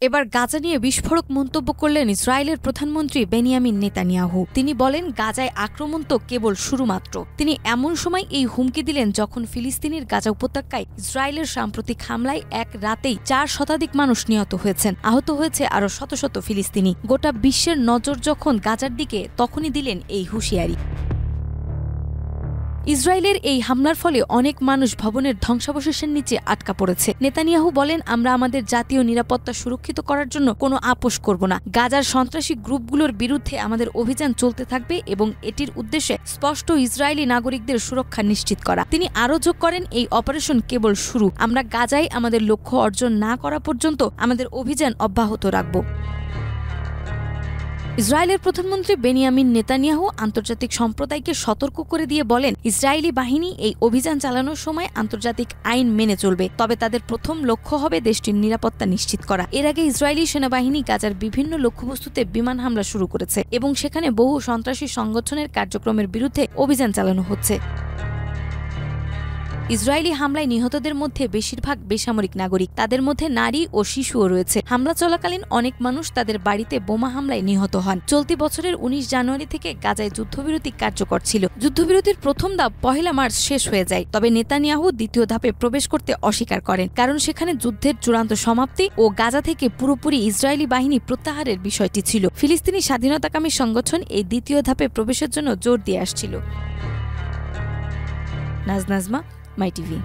এবার গাজা নিয়ে বিস্ফোরক মন্তব্য করলেন ইসরায়েলের প্রধানমন্ত্রী বেনিয়ামিন নেতানিয়াহু। তিনি বলেন, গাজায় আক্রমণ তো কেবল শুরু মাত্র। তিনি এমন সময় এই হুমকি দিলেন যখন ফিলিস্তিনের গাজা উপত্যকায় ইসরায়েলের সাম্প্রতিক হামলায় এক রাতেই 4 শতাধিক মানুষ নিহত হয়েছেন, আহত হয়েছে আরও শত শত ফিলিস্তিনি। গোটা বিশ্বের নজর যখন গাজার দিকে, তখনই দিলেন এই হুঁশিয়ারি। ইসরায়েলের এই হামলার ফলে অনেক মানুষ ভবনের ধ্বংসাবশেষের নিচে আটকা পড়েছে। নেতানিয়াহু বলেন, আমরা আমাদের জাতীয় নিরাপত্তা সুরক্ষিত করার জন্য কোনো আপোষ করব না। গাজার সন্ত্রাসী গ্রুপগুলোর বিরুদ্ধে আমাদের অভিযান চলতে থাকবে এবং এটির উদ্দেশ্যে স্পষ্ট ইসরায়েলি নাগরিকদের সুরক্ষা নিশ্চিত করা। তিনি আরও যোগ করেন, এই অপারেশন কেবল শুরু। আমরা গাজায় আমাদের লক্ষ্য অর্জন না করা পর্যন্ত আমাদের অভিযান অব্যাহত রাখব। ইসরায়েলের প্রধানমন্ত্রী বেনিয়ামিন নেতানিয়াহু আন্তর্জাতিক সম্প্রদায়কে সতর্ক করে দিয়ে বলেন, ইসরায়েলি বাহিনী এই অভিযান চালানোর সময় আন্তর্জাতিক আইন মেনে চলবে, তবে তাদের প্রথম লক্ষ্য হবে দেশটির নিরাপত্তা নিশ্চিত করা। এর আগে ইসরায়েলি সেনাবাহিনী গাজার বিভিন্ন লক্ষ্যবস্তুতে বিমান হামলা শুরু করেছে এবং সেখানে বহু সন্ত্রাসী সংগঠনের কার্যক্রমের বিরুদ্ধে অভিযান চালানো হচ্ছে। ইসরায়েলি হামলায় নিহতদের মধ্যে বেশিরভাগ বেসামরিক নাগরিক, তাদের মধ্যে নারী ও শিশুও রয়েছে। হামলা চলাকালীন অনেক মানুষ তাদের বাড়িতে বোমা হামলায় নিহত হন। চলতি বছরের 19 জানুয়ারি থেকে গাজায় যুদ্ধবিরতি কার্যকর ছিল। যুদ্ধবিরতির প্রথম ধাপ 1 মার্চ শেষ হয়ে যায়, তবে নেতানিয়াহু দ্বিতীয় ধাপে প্রবেশ করতে অস্বীকার করেন, কারণ সেখানে যুদ্ধের চূড়ান্ত সমাপ্তি ও গাজা থেকে পুরোপুরি ইসরায়েলি বাহিনী প্রত্যাহারের বিষয়টি ছিল। ফিলিস্তিনি স্বাধীনতাকামী সংগঠন এই দ্বিতীয় ধাপে প্রবেশের জন্য জোর দিয়ে আসছিল। নাজমা, মাই টিভি।